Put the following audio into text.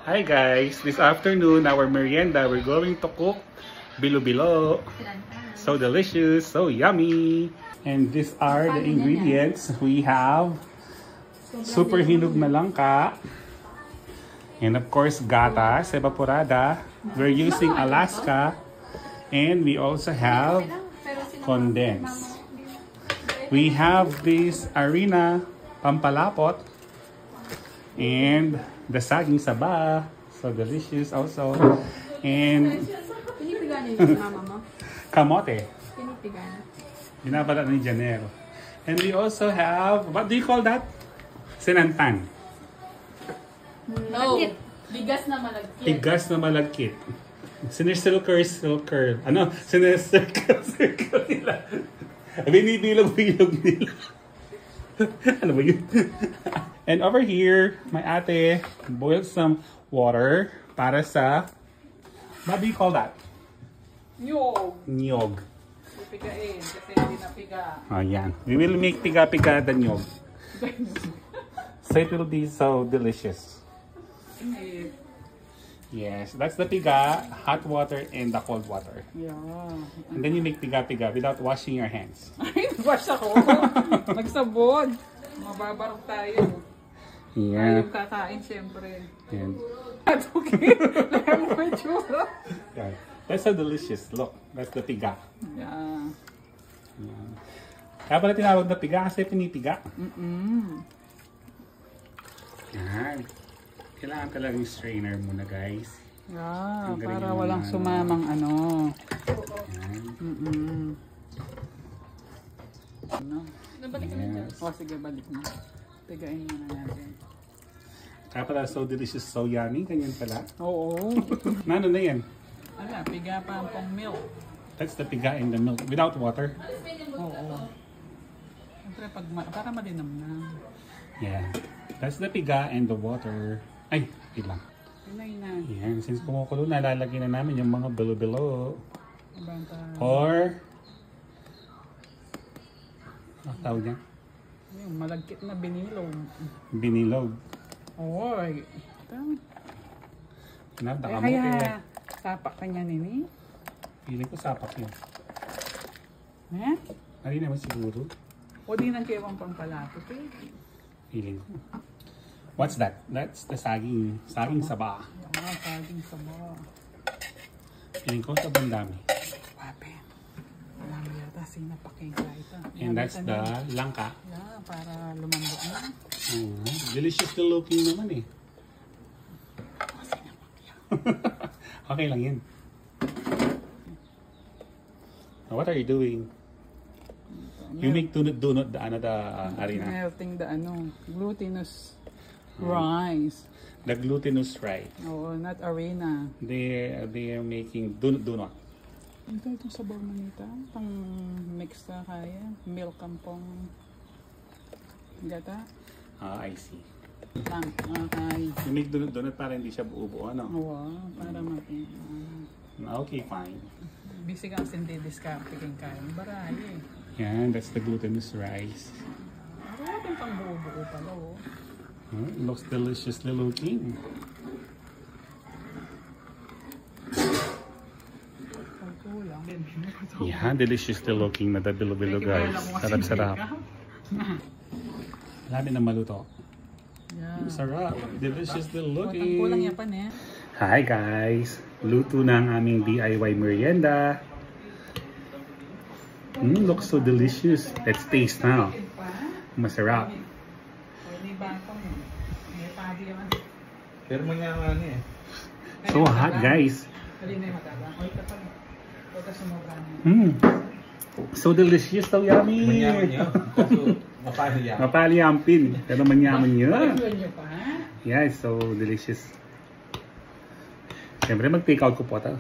Hi guys, this afternoon our merienda we're going to cook bilo-bilo. So delicious, so yummy. And these are the ingredients. We have super hinog na langka. And of course gatas, evaporada. We're using Alaska. And we also have condensed. We have this harina pampalapot. And the saging saba. So delicious also. And kamote. Binabala ni Janero. And we also have, what do you call that? Sinantan. No. Bigas na malagkit. Bigas na malagkit. Sinicircle. Ano? Sinicircle nila. Binibilog-bilog nila. Ano ba yun? And over here, my ate boiled some water para sa, what do you call that? Niyog. Niyog. Pipigain kasi hindi na piga. Ayan. We will make piga-piga the niyog. So it will be so delicious. Yes, that's the piga, hot water and the cold water. Yeah. And then you make piga-piga without washing your hands. Ay, wash ako. Nagsabon. Mababarok tayo. Yeah. Ayaw kakain siyempre. And That's okay. Laya mo may tsura. yeah. That's so delicious. Look, that's the piga. Yeah. Yeah. Kaya pala tinawag na piga kasi pinipiga. Yan. Kailangan talaga yung strainer muna, guys. Yeah, Ang galing para naman. walang sumamang ano. Yan. Ano? Yes. O sige, balik mo. Pigain muna natin. Kaya pala so delicious, so yummy. Ganyan pala. Oo. Ano na yan? Ala, piga pa ang pang milk. That's the piga in the milk. Without water. Oo. Siyempre, para malinamnam. Yeah. That's the piga and the water. Ay, ilang. Pinay na. Yan. Since kumukulo, nalalagay na namin yung mga bilo-bilo. Banta. Or, ang tawag niya? Yung malagkit na binilog. Binilog. Oy. Napakamote. Kaya, sapak ka niya nini. Feeling ko sapak yun. Eh? Hindi naman siguro. O di nang kewang pampalapot eh. Feeling ko. What's that? That's the saging. Saging saba. Ah, saging saba. Feeling ko sobrang dami. Wapen. Alam mo yata, sinapaking ito. And that's the langka. Yeah, para lumambot na. Delicious the looking naman eh. Okay lang yun. What are you doing? You make donut the harina. Melting the glutinous rice. The glutinous rice. Oo, not harina. They are making donut. Ito sabaw na nito. Pang mix na kaya. Milk ang pang gata. I see. Lang. Okay. You make donut para hindi siya buo-buo, ano? Oo, para matin. Okay, fine. Busy kang sindi-discarte kang kain. Barayi. Yan, that's the glutinous rice. Pero natin pang buo-buo pala, oh. It looks deliciously looking. Pagkulang. Yeah, deliciously looking na the bilo-bilo, guys. Sarap-sarap. Labi na maluto. Yeah. Sarap. Deliciously Ang kulang looking. yapan eh. Hi guys! Luto na ang aming DIY merienda. Looks so delicious. Let's taste now. Masarap. Pero manyaman eh. So hot, guys. So delicious, so yummy. Manyaman niya. Kaso mapali yan. Mapali ang pin, pero manyaman yun. Ayun nyo pa. Yeah, it's so delicious. Siyempre mag-take out ko po ito.